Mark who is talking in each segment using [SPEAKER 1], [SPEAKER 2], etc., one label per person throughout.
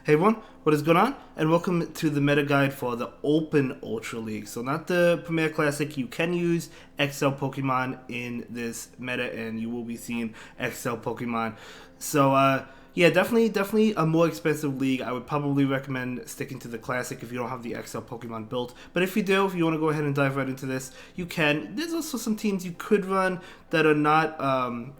[SPEAKER 1] Hey everyone, what is going on? And welcome to the meta guide for the Open Ultra League. So not the Premier Classic, you can use XL Pokemon in this meta and you will be seeing XL Pokemon. So yeah, definitely a more expensive league. I would probably recommend sticking to the Classic if you don't have the XL Pokemon built. But if you do, if you want to go ahead and dive right into this, you can. There's also some teams you could run that are not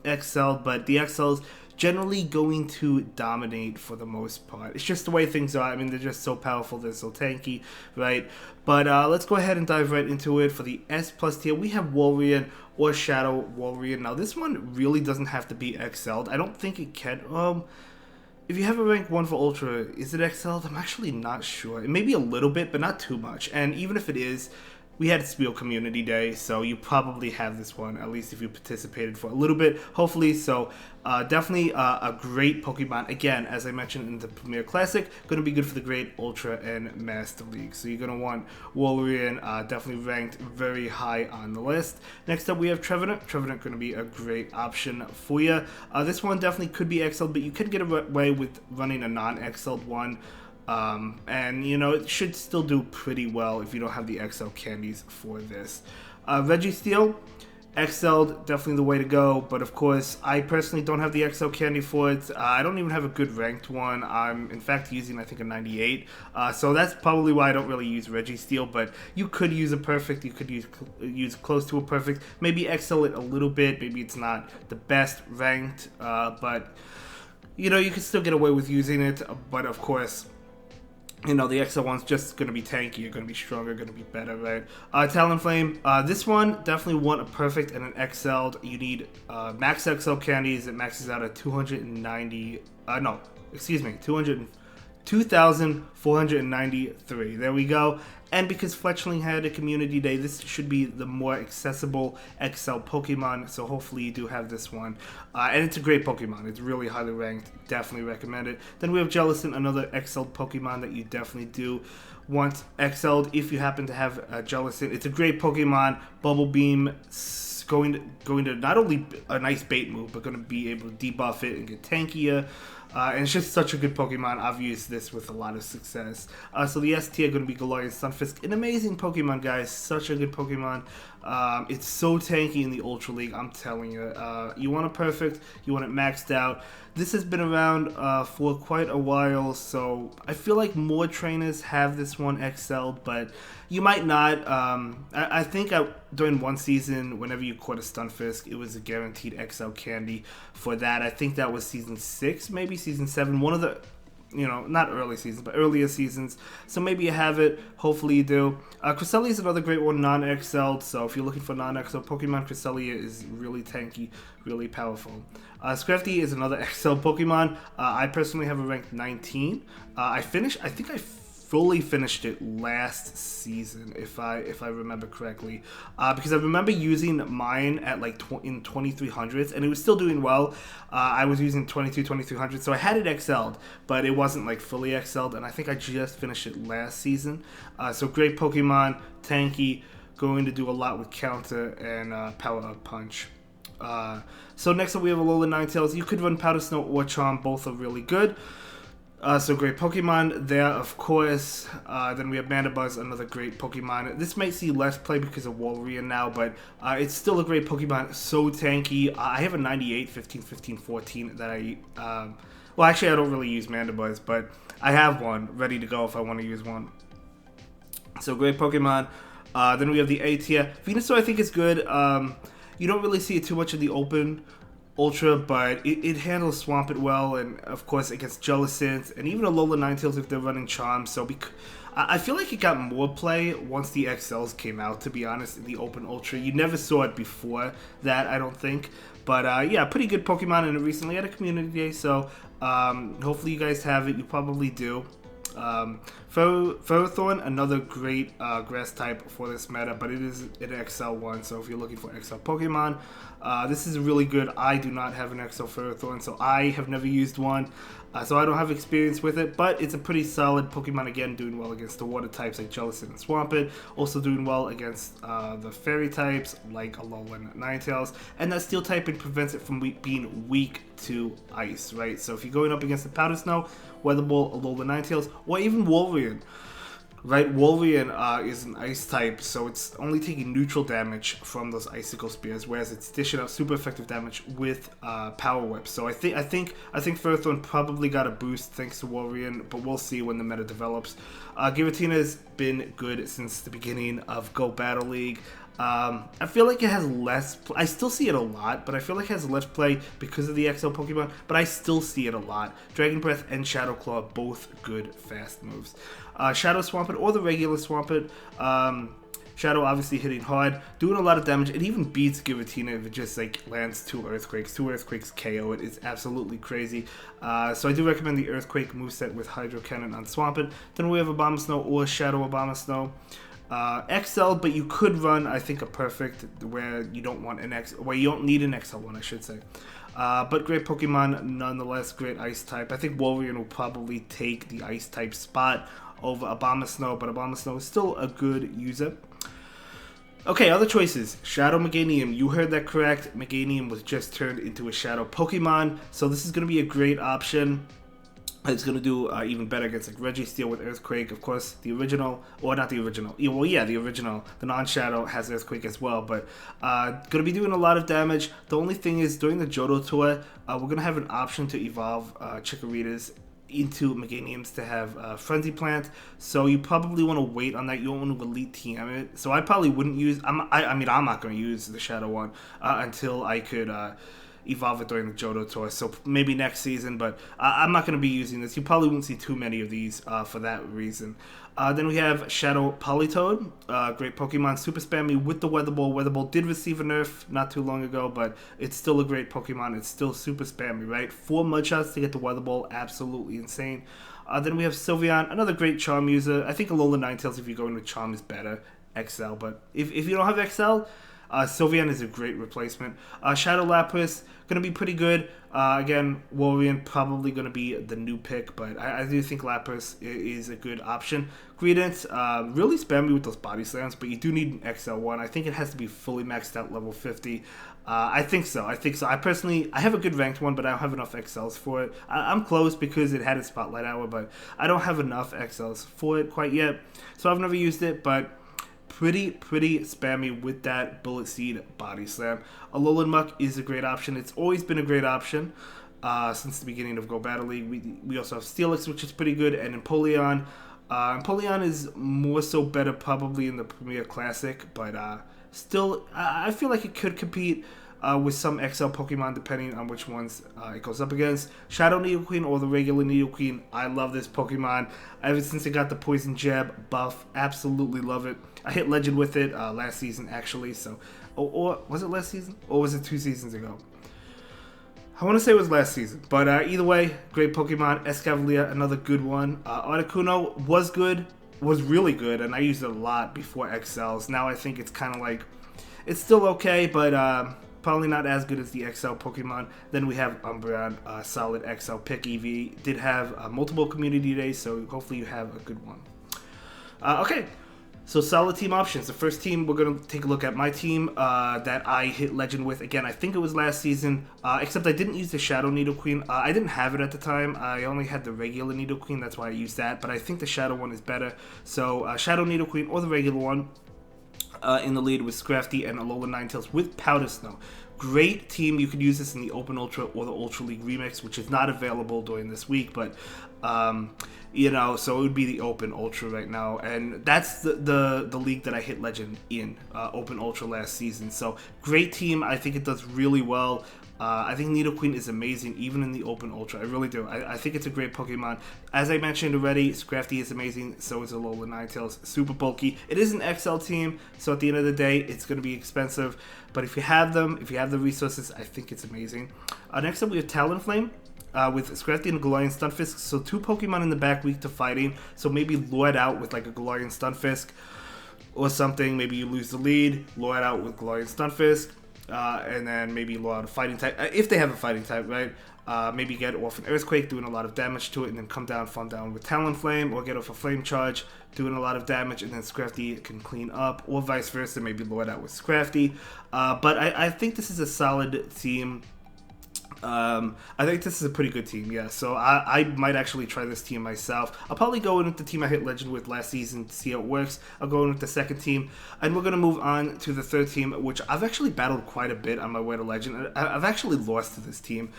[SPEAKER 1] XL, but the XLs generally going to dominate for the most part. It's just the way things are. I mean, they're just so powerful, they're so tanky, right? But let's go ahead and dive right into it. For the S plus tier, we have Warrior or Shadow Warrior. Now, this one really doesn't have to be XL'd. I don't think it can. If you have a rank 1 for Ultra, is it XL'd? I'm actually not sure. It may be a little bit, but not too much. And even if it is, we had Spiel Community Day, so you probably have this one, at least if you participated for a little bit, hopefully. So definitely a great Pokemon. Again, as I mentioned in the Premier Classic, going to be good for the Great, Ultra, and Master League. So you're going to want Wolverine, definitely ranked very high on the list. Next up, we have Trevenant. Trevenant going to be a great option for you. This one definitely could be XL, but you could get away with running a non-XL'd one. And you know, it should still do pretty well if you don't have the XL candies for this. Registeel, XL definitely the way to go, but of course I personally don't have the XL candy for it. I don't even have a good ranked one. I'm in fact using I think a 98, so that's probably why I don't really use Registeel. But you could use a perfect, you could use close to a perfect, maybe XL it a little bit. Maybe it's not the best ranked, but you know, you can still get away with using it. But of course, you know, the XL one's just going to be tanky, you're going to be stronger, going to be better, right? Talonflame, this one definitely want a perfect and an XL'd. You need max XL candies. It maxes out at 290, no, excuse me, 2,493. There we go. And because Fletchling had a community day, this should be the more accessible XL Pokemon, so hopefully you do have this one. And it's a great Pokemon. It's really highly ranked. Definitely recommend it. Then we have Jellicent, another XL Pokemon that you definitely do want XL'd if you happen to have Jellicent. It's a great Pokemon. Bubble Beam going to not only a nice bait move, but going to be able to debuff it and get tankier. And it's just such a good Pokemon. I've used this with a lot of success. So the S tier going to be Galarian Stunfisk. An amazing Pokemon, guys. Such a good Pokemon. It's so tanky in the Ultra League, I'm telling you. You want it perfect. You want it maxed out. This has been around for quite a while, so I feel like more trainers have this one XL'd, but you might not. I think during one season, whenever you caught a Stunfisk, it was a guaranteed XL candy for that. I think that was season 6, maybe season 7, one of the, you know, not early seasons, but earlier seasons. So maybe you have it. Hopefully you do. Cresselia is another great one, non-XL. So if you're looking for non-XL Pokemon, Cresselia is really tanky, really powerful. Scrafty is another XL Pokemon. I personally have a ranked 19. I think I fully finished it last season, if I remember correctly, because I remember using mine at like in 2300s, and it was still doing well. I was using 2300, so I had it XL'd, but it wasn't like fully XL'd, and I think I just finished it last season. So great Pokemon, tanky, going to do a lot with counter and power up punch. So next up we have Alola Ninetales. You could run Powder Snow or Charm, both are really good. So great Pokemon there, of course. Then we have Mandibuzz, another great Pokemon. This might see less play because of Wolverine now, but it's still a great Pokemon. So tanky. I have a 98, 15, 15, 14 that I... well, actually, I don't really use Mandibuzz, but I have one ready to go if I want to use one. So great Pokemon. Then we have the A tier. Venusaur, I think, is good. You don't really see it too much in the Open Ultra, but it handles Swampert well, and of course against Jellicent, and even Alola Ninetales if they're running Charm. So I feel like it got more play once the XLs came out, to be honest, in the Open Ultra. You never saw it before that, I don't think. But yeah, pretty good Pokemon, and it recently had a community day, so hopefully you guys have it. You probably do. Ferrothorn, another great grass type for this meta, but it is an XL one, so if you're looking for XL Pokemon, This is really good. I do not have an XL Ferrothorn, so I have never used one. So I don't have experience with it, but it's a pretty solid Pokemon. Again, doing well against the water types like Jellicent and Swampert. Also doing well against the fairy types like Alolan Ninetales. And that steel typing prevents it from being weak to ice, right? So if you're going up against the Powder Snow, Weather Ball, Alolan Ninetales, or even Wolverine, right? Wolverine is an ice type, so it's only taking neutral damage from those icicle spears, whereas it's dishing out super effective damage with power whip. So I think Ferrothorn probably got a boost thanks to Wolverine, but we'll see when the meta develops. Giratina's been good since the beginning of Go Battle League. I feel like it has less. I still see it a lot, but I feel like it has less play because of the XL Pokemon. But I still see it a lot. Dragon Breath and Shadow Claw, both good fast moves. Shadow Swampert or the regular Swampert. Shadow obviously hitting hard, doing a lot of damage. It even beats Giratina if it just like lands 2 Earthquakes. 2 Earthquakes KO it. It's absolutely crazy. So I do recommend the Earthquake moveset with Hydro Cannon on Swampert. Then we have Abomasnow or Shadow Abomasnow. XL, but you could run, I think, a perfect where you don't want an where you don't need an XL one, I should say. But great Pokemon nonetheless, great Ice type. I think Wolverine will probably take the Ice type spot over Abomasnow, but Abomasnow is still a good user. Okay, other choices. Shadow Meganium. You heard that correct. Meganium was just turned into a Shadow Pokemon, so this is going to be a great option. It's going to do even better against like Registeel with Earthquake. Of course, the original, or not the original. Well, yeah, the original. The non-Shadow has Earthquake as well, but going to be doing a lot of damage. The only thing is, during the Johto Tour, we're going to have an option to evolve Chikoritas into Meganiums to have Frenzy Plant, so you probably want to wait on that. You don't want to Elite TM it, so I probably wouldn't use. I'm not going to use the Shadow one until I could evolve it during the Johto Tour, so maybe next season, but I'm not going to be using this. You probably won't see too many of these for that reason. Then we have Shadow Politoed, great Pokemon, super spammy with the Weather Ball. Weather Ball did receive a nerf not too long ago, but it's still a great Pokemon. It's still super spammy, right? 4 Mudshots to get the Weather Ball, absolutely insane. Then we have Sylveon, another great Charm user. I think Alolan Ninetales, if you're going with Charm, is better, XL, but if you don't have XL, Sylveon is a great replacement. Shadow Lapras, going to be pretty good. Again, Wolverine probably going to be the new pick, but I do think Lapras is a good option. Greedent, really spammy with those body slams, but you do need an XL one. I think it has to be fully maxed out level 50. I think so. I have a good ranked one, but I don't have enough XLs for it. I'm close because it had a Spotlight Hour, but I don't have enough XLs for it quite yet. So I've never used it, but pretty spammy with that Bullet Seed Body Slam. Alolan Muck is a great option. It's always been a great option since the beginning of Go Battle League. We also have Steelix, which is pretty good, and Empoleon. Empoleon is more so better probably in the Premier Classic, but still, I feel like it could compete with some XL Pokemon depending on which ones it goes up against. Shadow Nidoqueen or the regular Nidoqueen. I love this Pokemon. Ever since it got the Poison Jab buff, absolutely love it. I hit Legend with it last season actually, so... Or was it last season? Or was it 2 seasons ago? I want to say it was last season, but either way, great Pokemon. Escavalier, another good one. Articuno was good, was really good, and I used it a lot before XLs. Now I think it's kind of like... It's still okay, but... probably not as good as the XL Pokemon. Then we have Umbreon, solid XL pick. EV did have multiple community days, so hopefully you have a good one. Okay, so solid team options. The first team, we're going to take a look at my team that I hit Legend with. Again, I think it was last season, except I didn't use the Shadow Nidoqueen. I didn't have it at the time. I only had the regular Nidoqueen, that's why I used that. But I think the Shadow one is better. So Shadow Nidoqueen or the regular one. In the lead with Scrafty and Alolan Ninetales with Powder Snow. Great team. You could use this in the Open Ultra or the Ultra League Remix, which is not available during this week, but you know, so it would be the Open Ultra right now, and that's the league that I hit Legend in, Open Ultra last season. So great team. I think it does really well. I think Nidoqueen is amazing, even in the Open Ultra. I really do. I think it's a great Pokemon. As I mentioned already, Scrafty is amazing. So is Alolan Ninetales. Super bulky. It is an XL team, so at the end of the day, it's going to be expensive. But if you have them, if you have the resources, I think it's amazing. Next up, we have Talonflame. With Scrafty and Galarian Stunfisk. So 2 Pokemon in the back weak to fighting. So maybe lure it out with like a Galarian Stunfisk or something. Maybe you lose the lead, lure it out with Galarian Stunfisk. and then maybe low out a fighting type if they have a fighting type, right? Maybe get off an Earthquake, doing a lot of damage to it, and then come down, fall down with Talonflame, or get off a Flame Charge, doing a lot of damage, and then Scrafty can clean up, or vice versa, maybe lower that with Scrafty. But I think this is a solid team. I think this is a pretty good team, yeah. So I might actually try this team myself. I'll probably go in with the team I hit Legend with last season to see how it works. I'll go in with the second team, and we're going to move on to the third team, which I've actually battled quite a bit on my way to Legend. I've actually lost to this team,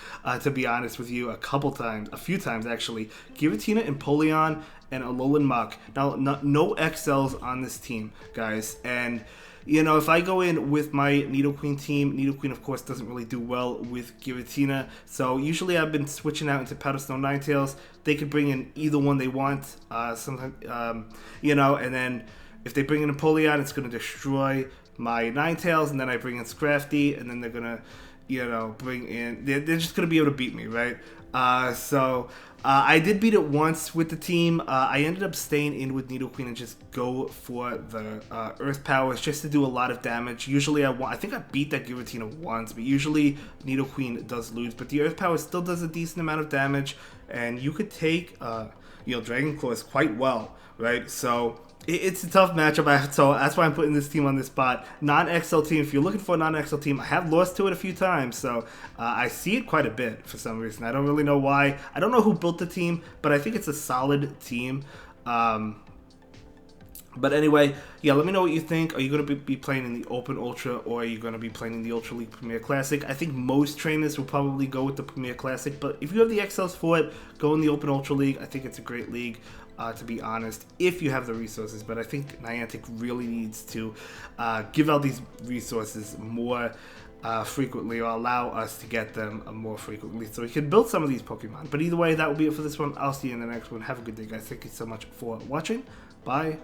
[SPEAKER 1] to be honest with you, a few times actually. Giratina, Empoleon, and Alolan Muk. Now, no XLs on this team, guys, and you know, if I go in with my Nidoqueen team, Nidoqueen, of course, doesn't really do well with Giratina. So usually I've been switching out into Powder Snow Ninetales. They could bring in either one they want, sometimes, you know, and then if they bring in Empoleon, it's going to destroy my Ninetales, and then I bring in Scrafty, and then they're going to, you know, bring in, they're just going to be able to beat me, right? I did beat it once with the team. I ended up staying in with Nidoqueen and just go for the Earth Powers just to do a lot of damage. Usually I think I beat that Giratina once, but usually Nidoqueen does lose. But the Earth Power still does a decent amount of damage, and you could take you know, Dragon Claws quite well, right? So it's a tough matchup, so that's why I'm putting this team on this spot. Non-XL team, if you're looking for a non-XL team, I have lost to it a few times, so I see it quite a bit for some reason. I don't really know why. I don't know who built the team, but I think it's a solid team. But anyway, yeah, let me know what you think. Are you going to be playing in the Open Ultra, or are you going to be playing in the Ultra League Premier Classic? I think most trainers will probably go with the Premier Classic, but if you have the XLs for it, go in the Open Ultra League. I think it's a great league, to be honest, if you have the resources. But I think Niantic really needs to give out these resources more frequently, or allow us to get them more frequently, so we can build some of these Pokemon. But either way, that will be it for this one. I'll see you in the next one. Have a good day, guys. Thank you so much for watching. Bye.